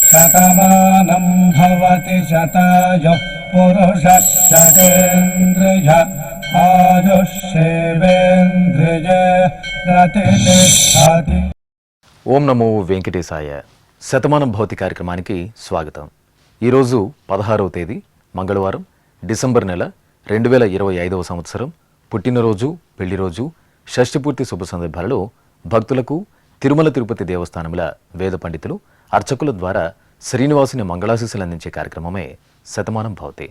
శతమానం భవతి శతాయుః పురుషः శతేంద్రియ ఆయుష్యేవేంద్రియ ప్రతిష్ఠతి. ఓం నమో వెంకటేశాయ. శతమానం భవతి కార్యక్రమానికి స్వాగతం. ఈరోజు 16వ తేదీ మంగళవారం, డిసెంబర్ నెల 2025వ సంవత్సరం. పుట్టినరోజు, పెళ్లిరోజు, షష్ఠిపూర్తి శుభ సందర్భాలలో భక్తులకు తిరుమల తిరుపతి దేవస్థానముల వేద పండితులు, అర్చకుల ద్వారా శ్రీనివాసుని మంగళాశీస్సులు అందించే కార్యక్రమమే శతమానం భవతి.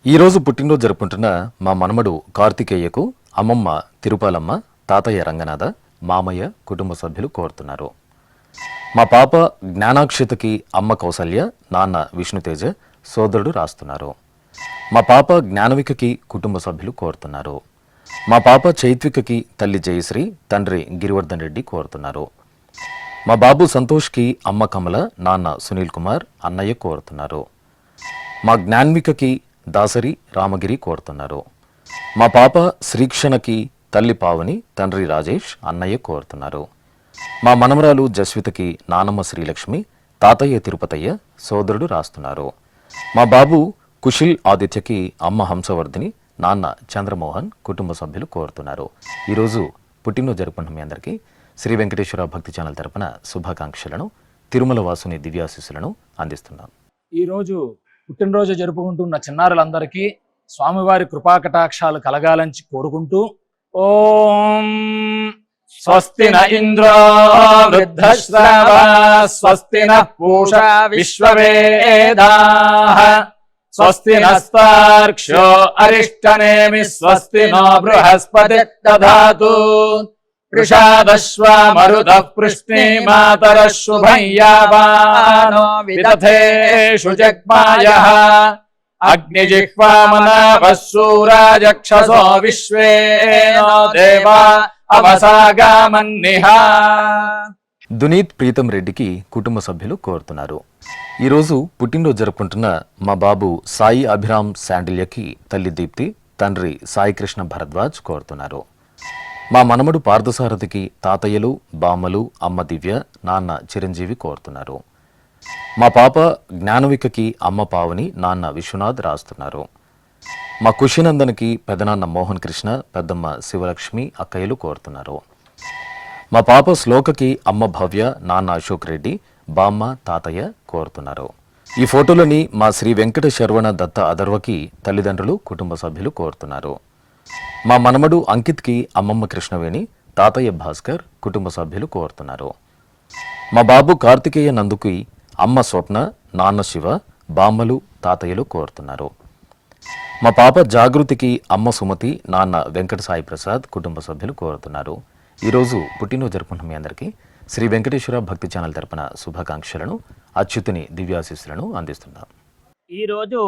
ఈరోజు పుట్టినరోజు జరుపుకుంటున్న మా మనమడు కార్తికేయకు అమ్మమ్మ తిరుపాలమ్మ, తాతయ్య రంగనాథ, మామయ్య, కుటుంబ సభ్యులు కోరుతున్నారు. మా పాప జ్ఞానాక్షతకి అమ్మ కౌసల్య, నాన్న విష్ణుతేజ, సోదరుడు రాస్తున్నారు. మా పాప జ్ఞానవికకి కుటుంబ సభ్యులు కోరుతున్నారు. మా పాప చైత్వికకి తల్లి జయశ్రీ, తండ్రి గిరివర్ధన్ రెడ్డి కోరుతున్నారు. మా బాబు సంతోష్కి అమ్మ కమల, నాన్న సునీల్ కుమార్, అన్నయ్య కోరుతున్నారు. మా జ్ఞాన్వికకి దాసరి రామగిరి కోరుతున్నారు. మా పాప శ్రీక్షణకి తల్లి పావని, తండ్రి రాజేష్, అన్నయ్య కోరుతున్నారు. మా మనమరాలు జస్వితకి నానమ్మ శ్రీలక్ష్మి, తాతయ్య తిరుపతయ్య, సోదరుడు రాస్తున్నారు. మా బాబు కుశిల్ ఆదిత్యకి అమ్మ హంసవర్ధిని, నాన్న చంద్రమోహన్, కుటుంబ సభ్యులు కోరుతున్నారు. ఈరోజు పుట్టినరోజు జరుపుకున్న మీ అందరికీ శ్రీ వెంకటేశ్వర భక్తి ఛానల్ తరపున శుభాకాంక్షలను, తిరుమల వాసుని దివ్యాశీస్సులను అందిస్తున్నాం. ఈరోజు పుట్టినరోజు జరుపుకుంటున్న చిన్నారులందరికీ స్వామివారి కృపాకటాక్షాలు కలగాలని కోరుకుంటూ, ఓం స్వస్తి న ఇంద్రో వృద్ధశ్రవా స్వస్తి న పూషా విశ్వవేదాః స్వస్తి నస్తార్క్ష్యో అరిష్టనేమి స్వస్తి నో బృహస్పతి దధాతు వృషాదశ్వా మరుతః పృష్ణీమాతరః శుభం యావానో విదథేషు జగ్మాయః అగ్నిజిహ్వామనాభः శూరాజక్షసో విశ్వేనో దేవా అవసాగామన్నిహ. దునీత్ ప్రీతం రెడ్డికి కుటుంబ సభ్యులు కోరుతున్నారు. ఈరోజు పుట్టినరోజు జరుపుకుంటున్న మా బాబు సాయి అభిరామ్ శాండిల్యకి తల్లి దీప్తి, తండ్రి సాయికృష్ణ భరద్వాజ్ కోరుతున్నారు. మా మనమడు పార్థసారథికి తాతయ్యలు, బామ్మలు, అమ్మ దివ్య, నాన్న చిరంజీవి కోరుతున్నారు. మా పాప జ్ఞానవికకి అమ్మ పావని, నాన్న విశ్వనాథ్ రాస్తున్నారు. మా కుషినందన్కి పెదనాన్న మోహన్ కృష్ణ, పెద్దమ్మ శివలక్ష్మి, అక్కయ్యలు కోరుతున్నారు. మా పాప శ్లోకకి అమ్మ భవ్య, నాన్న అశోక్ రెడ్డి, బామ్మ, తాతయ్య కోరుతున్నారు. ఈ ఫోటోలోని మా శ్రీ వెంకట శర్వణ దత్త అదర్వకి తల్లిదండ్రులు, కుటుంబ సభ్యులు కోరుతున్నారు. మా మనమడు అంకిత్కి అమ్మమ్మ కృష్ణవేణి, తాతయ్య భాస్కర్, కుటుంబ సభ్యులు కోరుతున్నారు. మా బాబు కార్తికేయ నందుకి అమ్మ స్వప్న, నాన్న శివ, బామ్మలు, తాతయ్యలు కోరుతున్నారు. మా పాప జాగృతికి అమ్మ సుమతి, నాన్న వెంకట సాయి ప్రసాద్, కుటుంబ సభ్యులు కోరుతున్నారు. ఈరోజు పుట్టినరోజు జరుపుకున్న మీ అందరికీ శ్రీ వెంకటేశ్వర భక్తి ఛానల్ తరపున శుభాకాంక్షలను, అచ్యుతుని దివ్యాశీస్సులను అందిస్తున్నాం. ఈరోజు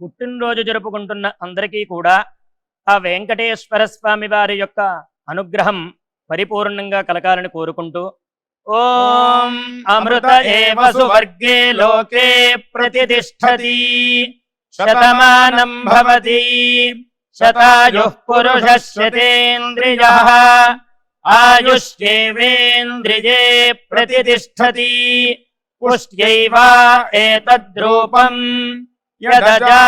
పుట్టినరోజు జరుపుకుంటున్న అందరికీ కూడా ఆ వెంకటేశ్వర స్వామి వారి యొక్క అనుగ్రహం పరిపూర్ణంగా కలగాలని కోరుకుంటూ, ఓం అమృత ఏవ సువర్గే లోకే ప్రతిష్ఠతి శతమానం భవతి శతాయుః పురుషः శతేంద్రియః ఆయుష్యేవేంద్రియే ప్రతిష్ఠతి పుష్ట్యైవ ఏతద్రూపం యదజా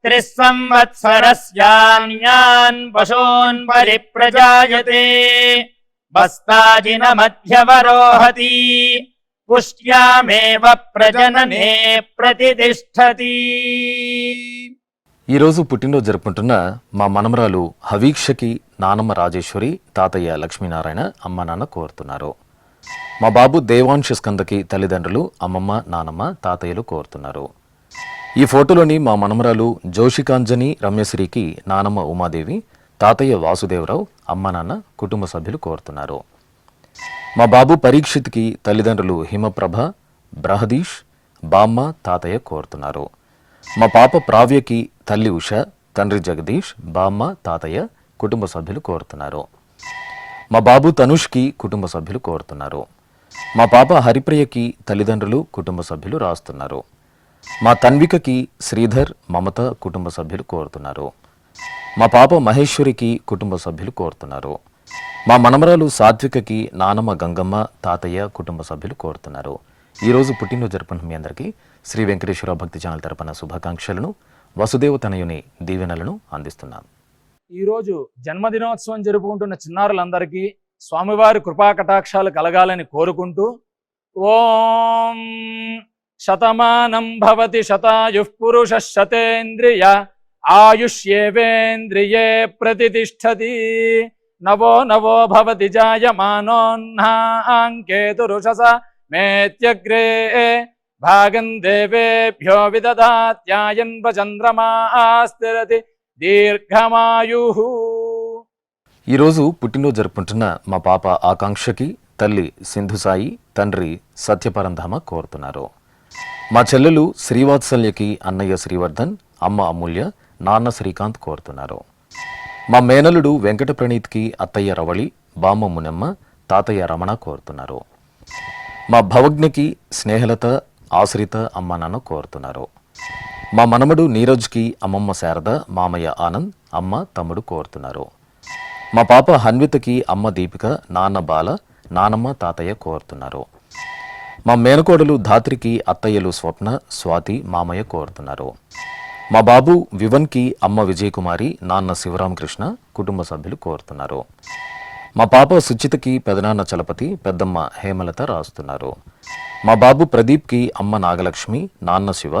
త్రిస్సంవత్సరస్యాన్యాన్ పశూన్ పరిప్రజాయతే బస్తాజిన మధ్యవరోహతి పుష్ట్యామేవ ప్రజననే ప్రతిష్ఠతి. ఈరోజు పుట్టినరోజు జరుపుకుంటున్న మా మనమరాలు హవీక్షకి నానమ్మ రాజేశ్వరి, తాతయ్య లక్ష్మీనారాయణ, అమ్మ నాన్న కోరుతున్నారు. మా బాబు దేవాంశ స్కందకి తల్లిదండ్రులు, అమ్మమ్మ, నానమ్మ, తాతయ్యలు కోరుతున్నారు. ఈ ఫోటోలోని మా మనమరాలు జోషికాంజని రమ్యశ్రీకి నానమ్మ ఉమాదేవి, తాతయ్య వాసుదేవరావు, అమ్మ నాన్న, కుటుంబ సభ్యులు కోరుతున్నారు. మా బాబు పరీక్షిత్కి తల్లిదండ్రులు హిమప్రభ, బ్రహదీష్, బామ్మ, తాతయ్య కోరుతున్నారు. మా పాప ప్రావ్యకి తల్లి ఉష, తండ్రి జగదీష్, బామ్మ, తాతయ్య, కుటుంబ సభ్యులు కోరుతున్నారు. మా బాబు తనుష్కి కుటుంబ సభ్యులు కోరుతున్నారు. మా పాప హరిప్రియకి తల్లిదండ్రులు, కుటుంబ సభ్యులు రాస్తున్నారు. మా తన్వికకి శ్రీధర్, మమత కుటుంబ సభ్యులు కోరుతున్నారు. మా పాప మహేశ్వరికి కుటుంబ సభ్యులు కోరుతున్నారు. మా మనమరాలు సాత్వికకి నానమ్మ గంగమ్మ, తాతయ్య కుటుంబ సభ్యులు కోరుతున్నారు. ఈరోజు పుట్టినరోజు జరుపుకుంటున్న మీ అందరికీ శ్రీ వెంకటేశ్వర భక్తి ఛానల్ తరపున శుభాకాంక్షలను, వసుదేవ తనయుని దీవెనలను అందిస్తున్నాం. ఈరోజు జన్మదినోత్సవం జరుపుకుంటున్న చిన్నారులందరికీ స్వామివారి కృపా కటాక్షాలు కలగాలని కోరుకుంటూ, ఓం శతమానం భవతి శతాయుః పురుషః శతేంద్రియ ఆయుష్యేవేంద్రియే ప్రతిష్టతి నవో నవో భవతి జాయమానోన్హాంకేతురుషస మేత్యగ్రే భాగం దేవేభ్యో విదదాత్యాయన్వ చంద్రమాస్థిరతి దీర్ఘమాయుః. ఈరోజు పుట్టినరోజు జరుపుకుంటున్న మా పాప ఆకాంక్షకి తల్లి సింధుసాయి, తండ్రి సత్యపరంధామ కోరుతున్నారు. మా చెల్లెలు శ్రీవాత్సల్యకి అన్నయ్య శ్రీవర్ధన్, అమ్మ అమూల్య, నాన్న శ్రీకాంత్ కోరుతున్నారు. మా మేనలుడు వెంకట ప్రణీత్కి అత్తయ్య రవళి, బామ్మ మునమ్మ, తాతయ్య రమణ కోరుతున్నారు. మా భవజ్ఞకి స్నేహలత, ఆశ్రిత అమ్మ నాన్న కోరుతున్నారు. మా మనమడు నీరజ్కి అమ్మమ్మ శారద, మామయ్య ఆనంద్, అమ్మ తమ్ముడు కోరుతున్నారు. మా పాప హన్వితకి అమ్మ దీపిక, నాన్న బాల, నానమ్మ తాతయ్య కోరుతున్నారు. మా మేనకోడలు ధాత్రికి అత్తయ్యలు స్వప్న, స్వాతి, మామయ్య కోరుతున్నారు. మా బాబు వివన్కి అమ్మ విజయకుమారి, నాన్న శివరామకృష్ణ, కుటుంబ సభ్యులు కోరుతున్నారు. మా పాప సుచితకి పెదనాన్న చలపతి, పెద్దమ్మ హేమలత రాస్తున్నారు. మా బాబు ప్రదీప్కి అమ్మ నాగలక్ష్మి, నాన్న శివ,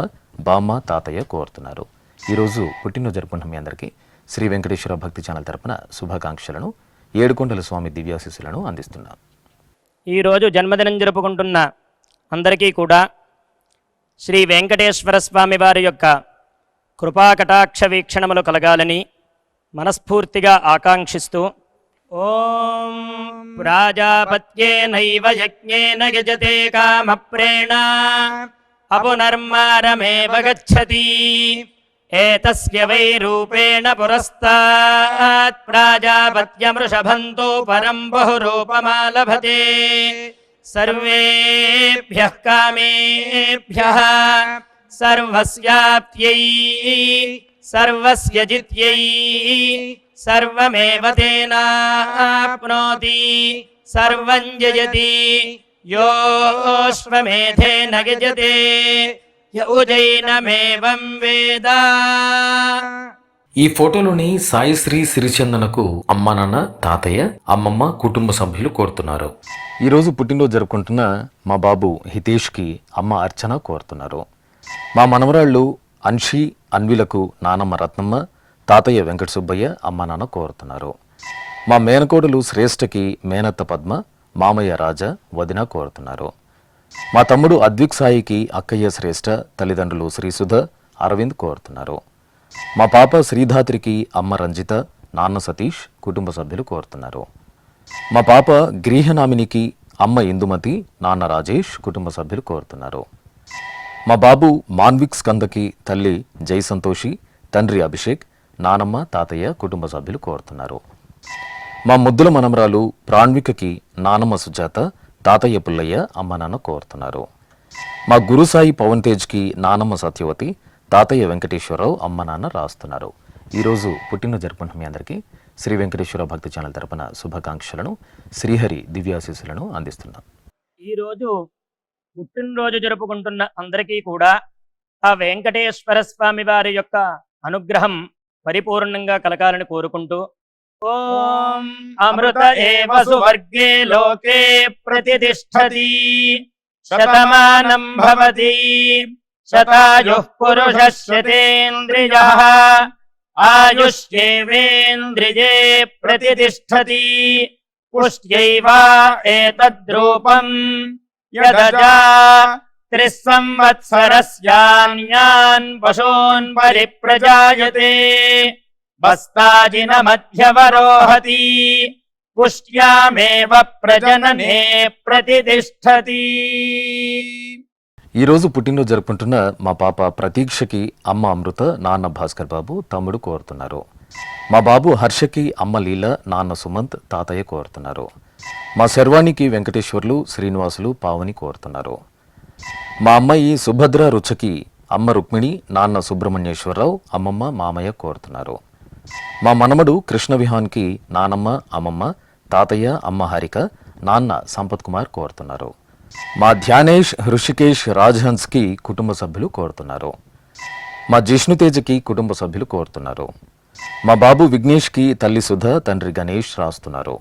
బామ్మ తాతయ్య కోరుతున్నారు. ఈరోజు పుట్టినరోజు జరుపుకున్న మీ అందరికీ శ్రీ వెంకటేశ్వర భక్తి ఛానల్ తరపున శుభాకాంక్షలను, ఏడుకొండల స్వామి దివ్యాశీస్సులను అందిస్తున్నాం. ఈరోజు జన్మదినం జరుపుకుంటున్న అందరికీ కూడా శ్రీ వెంకటేశ్వర స్వామి వారి యొక్క కృపాకటాక్ష వీక్షణములు కలగాలని మనస్ఫూర్తిగా ఆకాంక్షిస్తూ, ఓం ప్రాజాపత్యేనైవ యజ్ఞేన యజతే కామప్రేణ అపునర్మారమేవ గచ్చతి ఏతస్య వై రూపేణ పురస్తాత్ ప్రాజాపత్యమృషభంతో పరం బహురూపమాలభతే సర్వేభ్యః కామేభ్యః సర్వస్యాప్త్యై సర్వస్య జిత్యై సర్వమేవ తేనాప్నోతి సర్వం జయతి యోష్వమేధేన గజతే యౌజైనమేవం వేద. ఈ ఫోటోలోని సాయిశ్రీ సిరిచందనకు అమ్మ నాన్న, తాతయ్య, అమ్మమ్మ, కుటుంబ సభ్యులు కోరుతున్నారు. ఈరోజు పుట్టినరోజు జరుపుకుంటున్న మా బాబు హితేష్కి అమ్మ అర్చన కోరుతున్నారు. మా మనవరాళ్ళు అన్షి, అన్విలకు నానమ్మ రత్నమ్మ, తాతయ్య వెంకట సుబ్బయ్య, అమ్మ నాన్న కోరుతున్నారు. మా మేనకోడలు శ్రేష్ఠకి మేనత్త పద్మ, మామయ్య రాజా, వదిన కోరుతున్నారు. మా తమ్ముడు అద్విక్ సాయికి అక్కయ్య శ్రేష్ఠ, తల్లిదండ్రులు శ్రీసుధ, అరవింద్ కోరుతున్నారు. మా పాప శ్రీధాత్రికి అమ్మ రంజిత, నాన్న సతీష్, కుటుంబ సభ్యులు కోరుతున్నారు. మా పాప గ్రీహనామినికి అమ్మ ఇందుమతి, నాన్న రాజేష్, కుటుంబ సభ్యులు కోరుతున్నారు. మా బాబు మాన్విక్ స్కందకి తల్లి జై సంతోషి, తండ్రి అభిషేక్, నానమ్మ తాతయ్య, కుటుంబ సభ్యులు కోరుతున్నారు. మా ముద్దుల మనమరాలు ప్రాణ్వికకి నానమ్మ సుజాత, తాతయ్య పుల్లయ్య, అమ్మ నాన్న కోరుతున్నారు. మా గురుసాయి పవన్ తేజ్కి నానమ్మ సత్యవతి, తాతయ్య వెంకటేశ్వరరావు, అమ్మ నాన్న రాస్తున్నారు. ఈరోజు పుట్టినరోజు జరుపుకుంటున్న మీ అందరికీ శ్రీ వెంకటేశ్వర భక్తి ఛానల్ తరపున శుభాకాంక్షలను, శ్రీహరి దివ్యాశీస్సులను అందిస్తున్నాం. ఈరోజు పుట్టినరోజు జరుపుకుంటున్న అందరికీ కూడా ఆ వెంకటేశ్వర స్వామి వారి యొక్క అనుగ్రహం పరిపూర్ణంగా కలగాలని కోరుకుంటూ, ఓం అమృత ఏవ సువర్గే లోకే ప్రతిష్టతి శతమానం భవతి శతాయుః పురుషః శతేంద్రియః ఆయుష్యేవేంద్రియే ప్రతిష్టతి పుష్ట్యైవ ఏతద్రూపం యదజా త్రిస్సంవత్సరస్యాన్యాన్ పశూన్ పరిప్రజాయతే బస్తాజిన మధ్యవరోహతి పుష్ట్యామేవ ప్రజననే ప్రతిష్టతి. ఈరోజు పుట్టినరోజు జరుపుకుంటున్న మా పాప ప్రతీక్షకి అమ్మ అమృత, నాన్న భాస్కర్ బాబు, తమ్ముడు కోరుతున్నారు. మా బాబు హర్షకి అమ్మ లీల, నాన్న సుమంత్, తాతయ్య కోరుతున్నారు. మా శర్వాణికి వెంకటేశ్వర్లు, శ్రీనివాసులు, పావని కోరుతున్నారు. మా అమ్మాయి సుభద్ర రుచకి అమ్మ రుక్మిణి, నాన్న సుబ్రహ్మణ్యేశ్వరరావు, అమ్మమ్మ, మామయ్య కోరుతున్నారు. మా మనమడు కృష్ణ విహాన్కి నానమ్మ, అమ్మమ్మ, తాతయ్య, అమ్మ హారిక, నాన్న సంపత్ కుమార్ కోరుతున్నారు. మా ధ్యానేష్, హృషికేష్, రాజ్హన్స్కి కుటుంబ సభ్యులు కోరుతున్నారు. మా జిష్ణుతేజకి కుటుంబ సభ్యులు కోరుతున్నారు. మా బాబు విఘ్నేష్కి తల్లి సుధ, తండ్రి గణేష్ రాస్తున్నారు.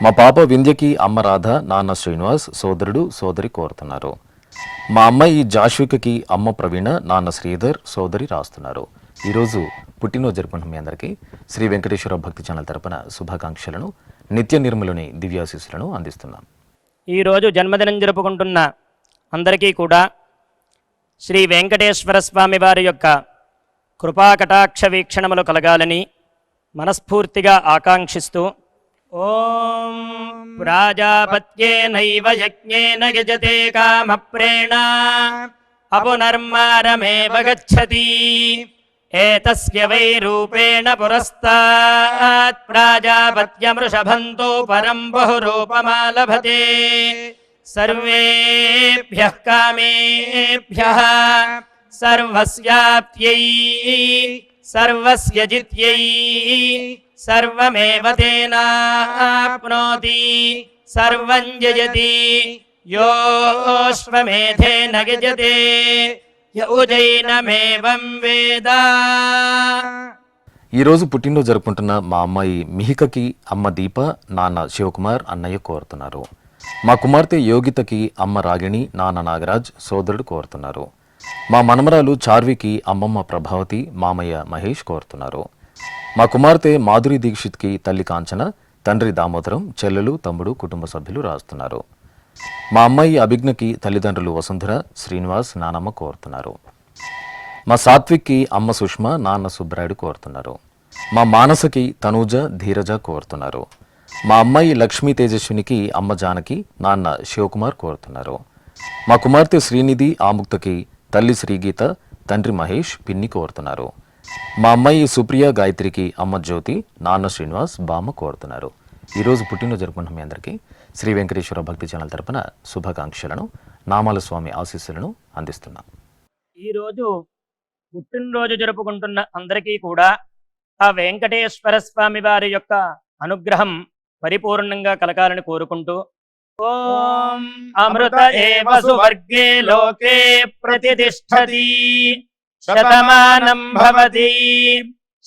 మా పాప వింధ్యకి అమ్మ రాధ, నాన్న శ్రీనివాస్, సోదరుడు, సోదరి కోరుతున్నారు. మా అమ్మాయి జాష్వికకి అమ్మ ప్రవీణ, నాన్న శ్రీధర్, సోదరి రాస్తున్నారు. ఈరోజు పుట్టినరోజు జరుపుకున్న మీ అందరికీ శ్రీ వెంకటేశ్వర భక్తి ఛానల్ తరపున శుభాకాంక్షలను, నిత్య నిర్మలుని దివ్యాశీస్సులను అందిస్తున్నాం. ఈరోజు జన్మదినం జరుపుకుంటున్న అందరికీ కూడా శ్రీ వెంకటేశ్వర స్వామి వారి యొక్క కృపాకటాక్ష వీక్షణములు కలగాలని మనస్ఫూర్తిగా ఆకాంక్షిస్తూ ఓం ప్రాజాపత్యేనైవ యజ్ఞేన యజతే కామప్రేణ అపునర్మారమేవ గచ్చతి ఏతస్య వై రూపేణ పురస్తాత్ ప్రాజాపత్యమృషభంతో పరం బహురూపమాలభతే సర్వేభ్యః కామేభ్యః సర్వస్యాప్త్యై సర్వస్య జిత్యై సర్వమేవ తేనాప్నోతి సర్వం జయతి యోష్వమేధేన గజతే యౌజైనమేవం వేద. ఈరోజు పుట్టినరోజు జరుపుకుంటున్న మా అమ్మాయి మిహికకి అమ్మ దీప, నాన్న శివకుమార్, అన్నయ్య కోరుతున్నారు. మా కుమార్తె యోగితకి అమ్మ రాగిణి, నాన్న నాగరాజ్, సోదరుడు కోరుతున్నారు. మా మనమరాలు చార్వికి అమ్మమ్మ ప్రభావతి, మామయ్య మహేష్ కోరుతున్నారు. మా కుమార్తె మాధురి దీక్షిత్కి తల్లి కాంచన, తండ్రి దామోదరం, చెల్లెలు, తమ్ముడు, కుటుంబ సభ్యులు రాస్తున్నారు. మా అమ్మాయి అభిజ్ఞకి తల్లిదండ్రులు వసుంధర, శ్రీనివాస్, నానమ్మ కోరుతున్నారు. మా సాత్విక్కి అమ్మ సుష్మ, నాన్న సుబ్రాయుడు కోరుతున్నారు. మా మానసకి తనూజ, ధీరజ కోరుతున్నారు. మా అమ్మాయి లక్ష్మీ తేజస్వినికి అమ్మ జానకి, నాన్న శివకుమార్ కోరుతున్నారు. మా కుమార్తె శ్రీనిధి ఆముక్తకి తల్లి శ్రీగీత, తండ్రి మహేష్, పిన్ని కోరుతున్నారు. మా అమ్మాయి సుప్రియ గాయత్రికి అమ్మ జ్యోతి, నాన్న శ్రీనివాస్, బామ్మ కోరుతున్నారు. ఈరోజు పుట్టినరోజు జరుపుకున్న మీ అందరికీ శ్రీ వెంకటేశ్వర భక్తి ఛానల్ తరపున శుభాకాంక్షలను, నామాల స్వామి ఆశీస్సులను అందిస్తున్నాం. ఈరోజు పుట్టినరోజు జరుపుకుంటున్న అందరికీ కూడా ఆ వెంకటేశ్వర స్వామి వారి యొక్క అనుగ్రహం పరిపూర్ణంగా కలగాలని కోరుకుంటూ ఓం అమృత ఏవ సువర్గే లోకే ప్రతిష్టతి శతమానం భవతి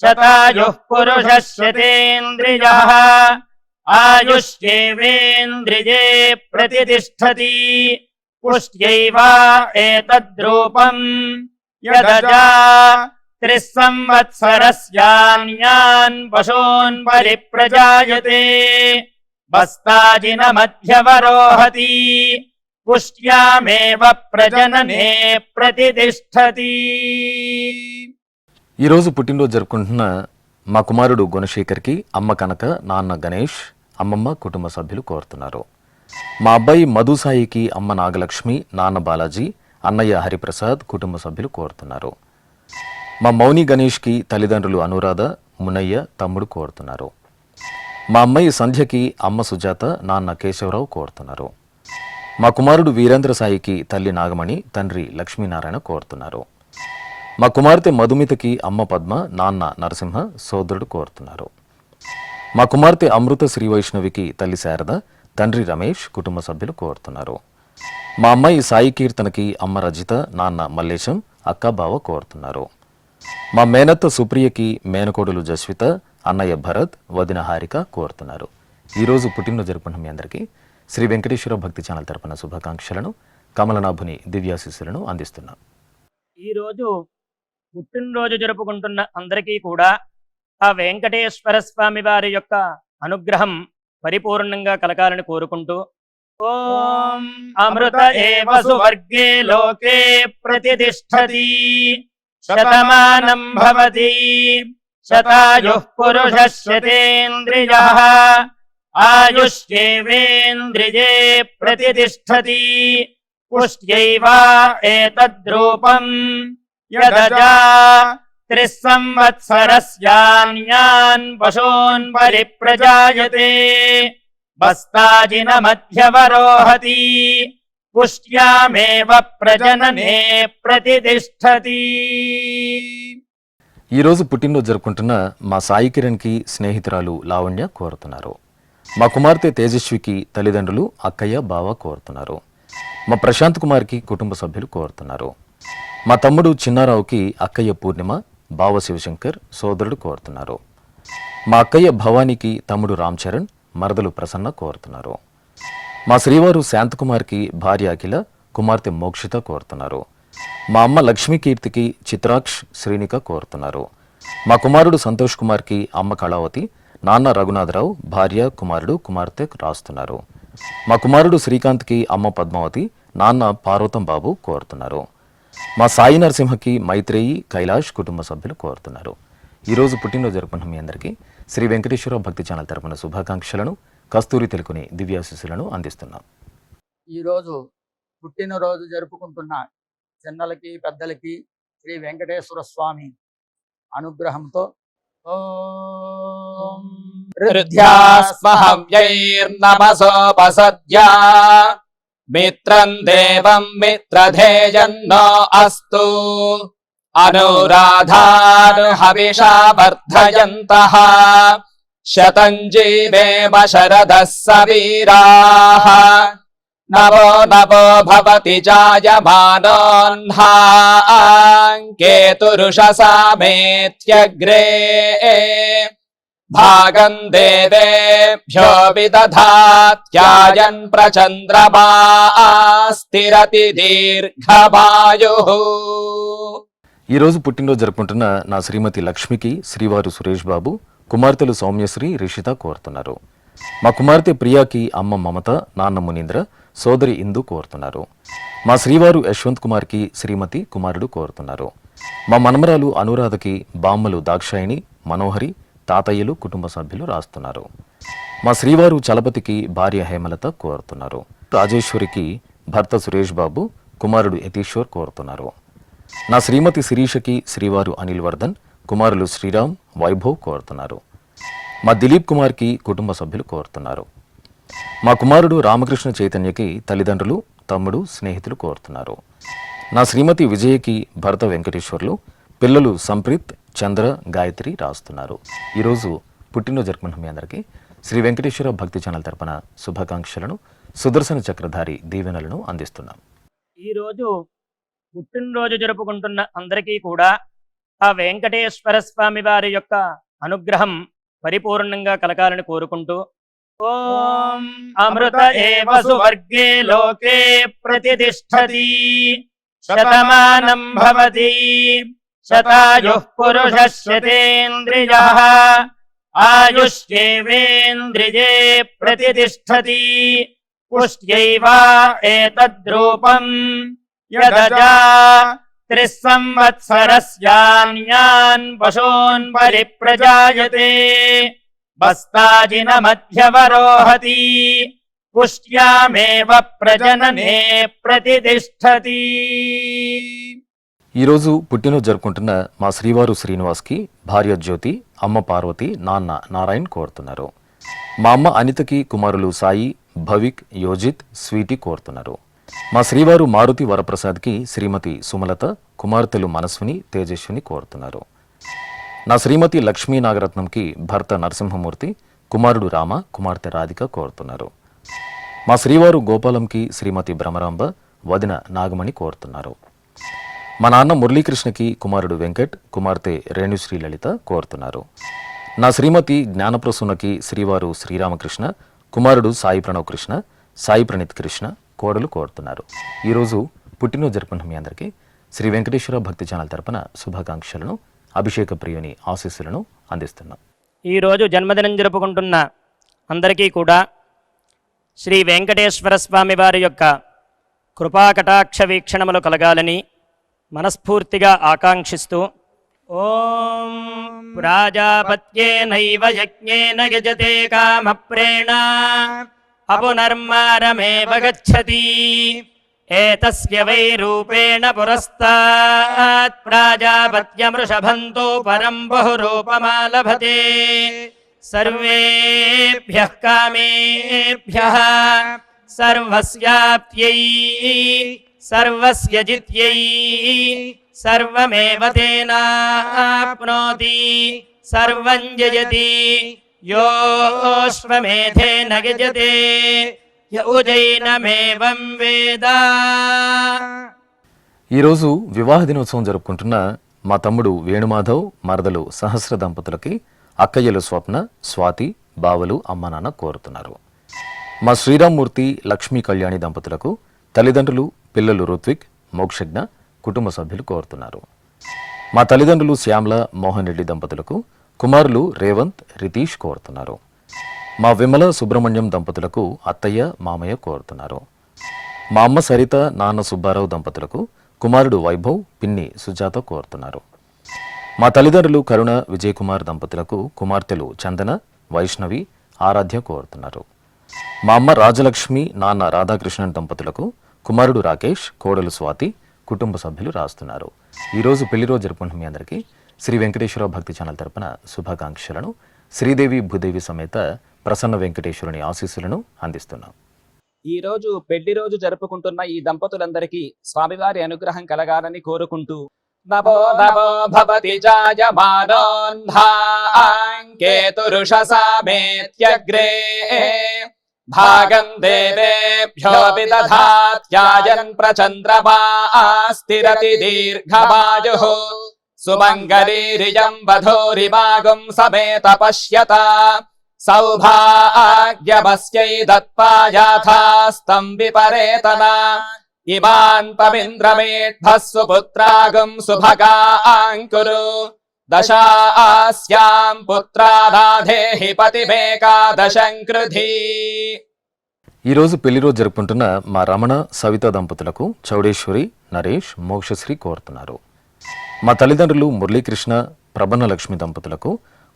శతాయుః పురుషः శతేంద్రియః ఆయుష్యేవేంద్రియే ప్రతిష్టతి పుష్ట్యైవ ఏతద్రూపం యదజా త్రిస్సంవత్సరస్యాన్యాన్ పశూన్ పరిప్రజాయతే బస్తాజిన మధ్యవరోహతి పుష్ట్యామేవ ప్రజననే ప్రతిష్టతి. ఈరోజు పుట్టినరోజు జరుపుకుంటున్న మా కుమారుడు గుణశేఖర్కి అమ్మ కనక, నాన్న గణేష్, అమ్మమ్మ, కుటుంబ సభ్యులు కోరుతున్నారు. మా అబ్బాయి మధుసాయికి అమ్మ నాగలక్ష్మి, నాన్న బాలాజీ, అన్నయ్య హరిప్రసాద్, కుటుంబ సభ్యులు కోరుతున్నారు. మా మౌని గణేష్కి తల్లిదండ్రులు అనురాధ, మునయ్య, తమ్ముడు కోరుతున్నారు. మా అమ్మాయి సంధ్యకి అమ్మ సుజాత, నాన్న కేశవరావు కోరుతున్నారు. మా కుమారుడు వీరేంద్ర సాయికి తల్లి నాగమణి, తండ్రి లక్ష్మీనారాయణ కోరుతున్నారు. మా కుమార్తె మధుమితకి అమ్మ పద్మ, నాన్న నరసింహ, సోదరుడు కోరుతున్నారు. మా కుమార్తె అమృత శ్రీ వైష్ణవికి తల్లి శారద, తండ్రి రమేష్, కుటుంబ సభ్యులు కోరుతున్నారు. మా అమ్మాయి సాయి కీర్తనకి అమ్మ రజిత, నాన్న మల్లేశం, అక్క బావ కోరుతున్నారు. మా మేనత్త సుప్రియకి మేనకోడులు జస్విత, అన్నయ్య భరత్, వదిన హారిక కోరుతున్నారు. ఈరోజు పుట్టినరోజు జరుపుకున్న మీ అందరికీ శ్రీ వెంకటేశ్వర భక్తి ఛానల్ తరపున శుభాకాంక్షలను, కమలనాభుని దివ్యాశీస్సులను అందిస్తున్నాం. ఈరోజు పుట్టినరోజు జరుపుకుంటున్న అందరికీ కూడా ఆ వెంకటేశ్వర స్వామి వారి యొక్క అనుగ్రహం పరిపూర్ణంగా కలగాలని కోరుకుంటూ ఓం అమృత ఏవ సువర్గే లోకే ప్రతిష్టతి శతమానం భవతి శతాయుః పురుషः శతేంద్రియః ఆయుష్యేవేంద్రియే ప్రతిష్టతి పుష్ట్యైవ ఏతద్రూపం యదజా 3 సంవత్సరస్యాన్యాన్ పశూన్ పరిప్రజాయతే బస్తాజిన మధ్యవరోహతి పుష్ట్యామేవ ప్రజననే ప్రతిష్టతి. ఈరోజు పుట్టినరోజు జరుపుకుంటున్న మా సాయి కిరణ్కి స్నేహితురాలు లావణ్య కోరుతున్నారు. మా కుమార్తె తేజస్వికి తల్లిదండ్రులు అక్కయ్య బావ కోరుతున్నారు. మా ప్రశాంత్ కుమార్కి కుటుంబ సభ్యులు కోరుతున్నారు. మా తమ్ముడు చిన్నారావుకి అక్కయ్య పూర్ణిమ, బావ శివశంకర్, సోదరుడు కోరుతున్నారు. మా అక్కయ్య భవానీకి తమ్ముడు రామ్ చరణ్, మరదలు ప్రసన్న కోరుతున్నారు. మా శ్రీవారు శాంతకుమార్కి భార్య అఖిల, కుమార్తె మోక్షిత కోరుతున్నారు. మా అమ్మ లక్ష్మీకీర్తికి చిత్రాక్ష్, శ్రీనిక కోరుతున్నారు. మా కుమారుడు సంతోష్ కుమార్కి అమ్మ కళావతి, నాన్న రఘునాథరావు, భార్య కుమారుడు కుమార్తె రాస్తున్నారు. మా కుమారుడు శ్రీకాంత్కి అమ్మ పద్మావతి, నాన్న పార్వతం బాబు కోరుతున్నారు. మా సాయి నరసింహకి మైత్రేయి, కైలాష్ కుటుంబ సభ్యులు కోరుతున్నారు. ఈరోజు పుట్టినరోజు జరుపుకున్న మీ అందరికీ శ్రీ వెంకటేశ్వర భక్తి ఛానల్ తరపున శుభాకాంక్షలను, కస్తూరి తెలుకుని దివ్యాశీస్సులను అందిస్తున్నాం. ఈరోజు పుట్టినరోజు జరుపుకుంటున్న చిన్నలకి పెద్దలకి శ్రీ వెంకటేశ్వర స్వామి అనుగ్రహంతో ఓం హృద్యాస్మహవ్యైర్నమసోపసద్యా మిత్రం దేవం మిత్రధేయన్నో అస్తు అనురాధాన్ హవిషా వర్ధయంతః శతం జీవేమ శరదః సవీరాః నవో నవో భవతి జాయమానోన్హాం కేతురుషసామేత్యగ్రే భాగం దేవేభ్యో విదధాత్యాయన్ ప్రచంద్రమా స్థిరతి దీర్ఘమాయుః. ఈరోజు పుట్టినరోజు జరుపుకుంటున్న నా శ్రీమతి లక్ష్మికి శ్రీవారు సురేష్ బాబు, కుమార్తెలు సౌమ్యశ్రీ, రిషిత కోరుతున్నారు. మా కుమార్తె ప్రియాకి అమ్మ మమత, నాన్న మునీంద్ర, సోదరి ఇందు కోరుతున్నారు. మా శ్రీవారు యశ్వంత్ కుమార్కి శ్రీమతి, కుమారుడు కోరుతున్నారు. మా మనమరాలు అనురాధకి బామ్మలు దాక్షాయిని, మనోహరి, తాతయ్యలు కుటుంబ సభ్యులు రాస్తున్నారు. మా శ్రీవారు చలపతికి భార్య హేమలత కోరుతున్నారు. రాజేశ్వరికి భర్త సురేష్ బాబు, కుమారుడు యతీశ్వర్ కోరుతున్నారు. నా శ్రీమతి శిరీషకి శ్రీవారు అనిల్ వర్ధన్, కుమారులు శ్రీరామ్, వైభవ్ కోరుతున్నారు. మా దిలీప్ కుమార్కి కుటుంబ సభ్యులు కోరుతున్నారు. మా కుమారుడు రామకృష్ణ చైతన్యకి తల్లిదండ్రులు, తమ్ముడు, స్నేహితులు కోరుతున్నారు. నా శ్రీమతి విజయకి భర్త వెంకటేశ్వర్లు, పిల్లలు సంప్రీత్, చంద్ర, గాయత్రి రాస్తున్నారు. ఈరోజు పుట్టినరోజు జరుపుకున్న మీ అందరికీ శ్రీ వెంకటేశ్వర భక్తి ఛానల్ తరపున శుభాకాంక్షలను, సుదర్శన చక్రధారి దీవెనలను అందిస్తున్నాం. ఈరోజు పుట్టినరోజు జరుపుకుంటున్న అందరికీ కూడా ఆ వెంకటేశ్వర స్వామి వారి యొక్క అనుగ్రహం పరిపూర్ణంగా కలగాలని కోరుకుంటూ ఓం అమృత ఏవ సువర్గే లోకే ప్రతిష్టతి శతమానం భవతి శతాయుః పురుషః శతేంద్రియః ఆయుష్యేవేంద్రియే ప్రతిష్టతి పుష్ట్యైవ ఏతద్రూపం యదజా 3 సంవత్సరస్యాన్యాన్ పశూన్ పరిప్రజాయతే బస్తాజిన మధ్యవరోహతి పుష్ట్యామేవ ప్రజననే ప్రతిష్టతి. ఈరోజు పుట్టినరోజు జరుపుకుంటున్న మా శ్రీవారు శ్రీనివాస్కి భార్య జ్యోతి, అమ్మ పార్వతి, నాన్న నారాయణ్ కోరుతున్నారు. మా అమ్మ అనితకి కుమారులు సాయి, భవిక్, యోజిత్, స్వీటీ కోరుతున్నారు. మా శ్రీవారు మారుతి వరప్రసాద్కి శ్రీమతి సుమలత, కుమార్తెలు మనస్విని, తేజస్విని కోరుతున్నారు. నా శ్రీమతి లక్ష్మీ నాగరత్నంకి భర్త నరసింహమూర్తి, కుమారుడు రామ, కుమార్తె రాధిక కోరుతున్నారు. మా శ్రీవారు గోపాలంకి శ్రీమతి భ్రమరాంబ, వదిన నాగమణి కోరుతున్నారు. మా నాన్న మురళీకృష్ణకి కుమారుడు వెంకట్, కుమార్తె రేణుశ్రీ లలిత కోరుతున్నారు. నా శ్రీమతి జ్ఞానప్రసూనకి శ్రీవారు శ్రీరామకృష్ణ, కుమారుడు సాయి ప్రణవ్ కృష్ణ, సాయి ప్రణీత్ కృష్ణ కోడలు కోరుతున్నారు. ఈరోజు పుట్టినరోజు జరుపుకున్న మీ అందరికీ శ్రీ వెంకటేశ్వర భక్తి ఛానల్ తరపున శుభాకాంక్షలను, అభిషేక ప్రియుని ఆశీస్సులను అందిస్తున్నాం. ఈరోజు జన్మదినం జరుపుకుంటున్న అందరికీ కూడా శ్రీ వెంకటేశ్వర స్వామి వారి యొక్క కృపాకటాక్ష వీక్షణములు కలగాలని మనస్ఫూర్తిగా ఆకాంక్షిస్తూ ఓం ప్రాజాపత్యేనైవ యజ్ఞేన యజతే కామప్రేణ అపునర్మారమేవ గచ్చతి ఏతస్య వై రూపేణ పురస్తాత్ ప్రాజాపత్యమృషభంతో పరం బహురూపమాలభతే సర్వేభ్యః కామేభ్యః సర్వస్యాప్త్యై సర్వస్య జిత్యై సర్వమేవ తేనాప్నోతి సర్వం జయతి యోశ్వమేధేన యజతే యౌజైనమేవం వేద. ఈరోజు వివాహ దినోత్సవం జరుపుకుంటున్న మా తమ్ముడు వేణుమాధవ్ మరదలు సహస్ర దంపతులకి అక్కయ్యలు స్వప్న, స్వాతి, బావలు, అమ్మ నాన్న కోరుతున్నారు. మా శ్రీరామ్మూర్తి, లక్ష్మీ కళ్యాణి దంపతులకు తల్లిదండ్రులు, పిల్లలు రుత్విక్, మోక్షజ్ఞ, కుటుంబ సభ్యులు కోరుతున్నారు. మా తల్లిదండ్రులు శ్యామల, మోహన్ రెడ్డి దంపతులకు కుమారులు రేవంత్, రితీష్ కోరుతున్నారు. మా విమల, సుబ్రహ్మణ్యం దంపతులకు అత్తయ్య, మామయ్య కోరుతున్నారు. మా అమ్మ సరిత, నాన్న సుబ్బారావు దంపతులకు కుమారుడు వైభవ్, పిన్ని సుజాత కోరుతున్నారు. మా తల్లిదండ్రులు కరుణ, విజయ్ కుమార్ దంపతులకు కుమార్తెలు చందన, వైష్ణవి, ఆరాధ్య కోరుతున్నారు. మా అమ్మ రాజలక్ష్మి, నాన్న రాధాకృష్ణన్ దంపతులకు కుమారుడు రాకేష్, కోడలు స్వాతి, కుటుంబ సభ్యులు రాస్తున్నారు. ఈరోజు పెళ్లి రోజు జరుపుకుంటున్న మీ అందరికీ శ్రీ వెంకటేశ్వర భక్తి ఛానల్ తరపున శుభాకాంక్షలను, శ్రీదేవి భూదేవి సమేత ప్రసన్న వెంకటేశ్వరుని ఆశీస్సులను అందిస్తున్నాం. ఈ రోజు పెళ్లి రోజు జరుపుకుంటున్న ఈ దంపతులందరికీ స్వామివారి అనుగ్రహం కలగాలని కోరుకుంటూ నమో నమో భవతి జాయమానోన్ధాంకేతురుషసామేత్యగ్రే భాగం దేవేభ్యో విదధాత్యాయన్ ప్రచంద్రమాస్తిరతి దీర్ఘమాయుః సుమంగళీరియం వధూరిమాగం సమేత పశ్యత సౌభాగ్యమస్యై దత్పాయాథాస్తం విపరేతన ఇమాన్ పవింద్రమేఢ్భః సుపుత్రాగం సుభగాంకురు దశాస్యాం పుత్రానాధేహి పతిమేకాదశం కృధి. ఈరోజు పెళ్లి రోజు జరుపుకుంటున్న మా రమణ, సవిత దంపతులకు చౌడేశ్వరి, నరేష్, మోక్షశ్రీ కోరుతున్నారు. మా తల్లిదండ్రులు మురళీకృష్ణ, ప్రబన్న లక్ష్మి దంపతులకు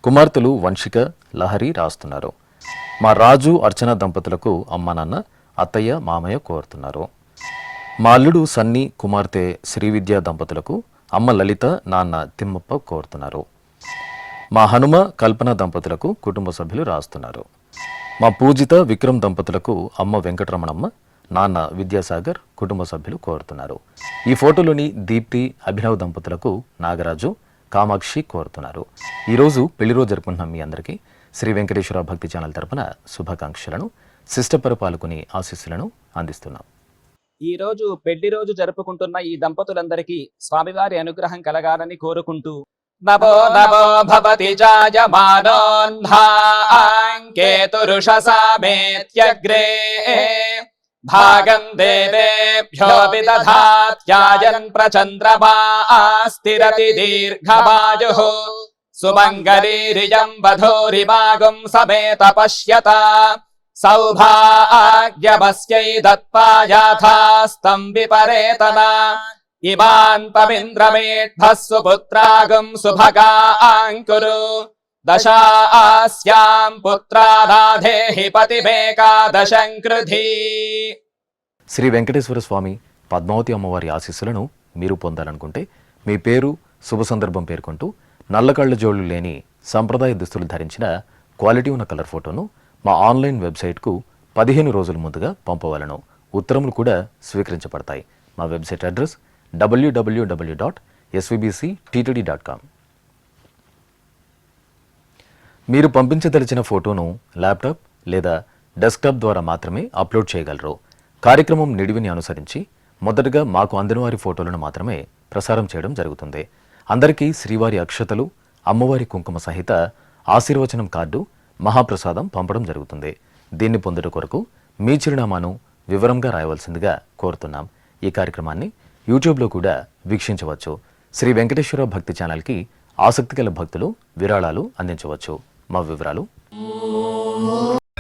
కుమార్తెలు వంశిక, లహరి రాస్తున్నారు. మా రాజు, అర్చన దంపతులకు అమ్మ నాన్న, అత్తయ్య, మామయ్య కోరుతున్నారు. మా అల్లుడు సన్నీ, కుమార్తె శ్రీవిద్య దంపతులకు అమ్మ లలిత, నాన్న తిమ్మప్ప కోరుతున్నారు. మా హనుమ, కల్పన దంపతులకు కుటుంబ సభ్యులు రాస్తున్నారు. మా పూజిత, విక్రమ్ దంపతులకు అమ్మ వెంకటరమణమ్మ, నాన్న విద్యాసాగర్, కుటుంబ సభ్యులు కోరుతున్నారు. ఈ ఫోటోలోని దీప్తి, అభినవ్ దంపతులకు నాగరాజు, కామాక్షి కోరుతున్నారు. ఈరోజు పెళ్లి రోజు జరుపుకుంటున్న మీ అందరికీ శ్రీ వెంకటేశ్వర భక్తి ఛానల్ తరపున శుభాకాంక్షలను, శిష్టపర పాల్గొని ఆశీస్సులను అందిస్తున్నాం. ఈ రోజు పెళ్లి రోజు జరుపుకుంటున్న ఈ దంపతులందరికీ స్వామివారి అనుగ్రహం కలగాలని కోరుకుంటూ నమో నమో భవతి జాయమానోన్ధాంకేతురుషసామేత్యగ్రే భాగం దేవేభ్యో విదధాత్యాయన్ ప్రచంద్రమాస్తిరతి దీర్ఘమాయుః సుమంగళీరియం వధూరిమాగం సమేత పశ్యత సౌభాగ్యమస్యై దత్పాయాథాస్తం విపరేతన ఇమాన్ పవింద్రమేఢ్భః సుపుత్రాగం సుభగాంకురు దశాస్యాం పుత్రానాధేహి పతిమేకాదశం కృధి. శ్రీ వెంకటేశ్వర స్వామి, పద్మావతి అమ్మవారి ఆశీస్సులను మీరు పొందాలనుకుంటే మీ పేరు, శుభ సందర్భం పేర్కొంటూ నల్లకళ్ళ జోళ్లు లేని సంప్రదాయ దుస్తులు ధరించిన క్వాలిటీ ఉన్న కలర్ ఫోటోను మా ఆన్లైన్ వెబ్సైట్కు 15 రోజుల ముందుగా పంపవలను. ఉత్తరములు కూడా స్వీకరించబడతాయి. మా వెబ్సైట్ అడ్రస్ www.svbcttd.com. మీరు పంపించదలిచిన ఫోటోను ల్యాప్టాప్ లేదా డెస్క్టాప్ ద్వారా మాత్రమే అప్లోడ్ చేయగలరు. కార్యక్రమం నిడివిని అనుసరించి మొదటగా మాకు అందినవారి ఫోటోలను మాత్రమే ప్రసారం చేయడం జరుగుతుంది. అందరికీ శ్రీవారి అక్షతలు, అమ్మవారి కుంకుమ సహిత ఆశీర్వచనం కార్డు, మహాప్రసాదం పంపడం జరుగుతుంది. దీన్ని పొందుట కొరకు మీ చిరునామాను వివరంగా రాయవలసిందిగా కోరుతున్నాం. ఈ కార్యక్రమాన్ని యూట్యూబ్లో కూడా వీక్షించవచ్చు. శ్రీ వెంకటేశ్వర భక్తి ఛానల్కి ఆసక్తి గల భక్తులు విరాళాలు అందించవచ్చు. మా వివరాలు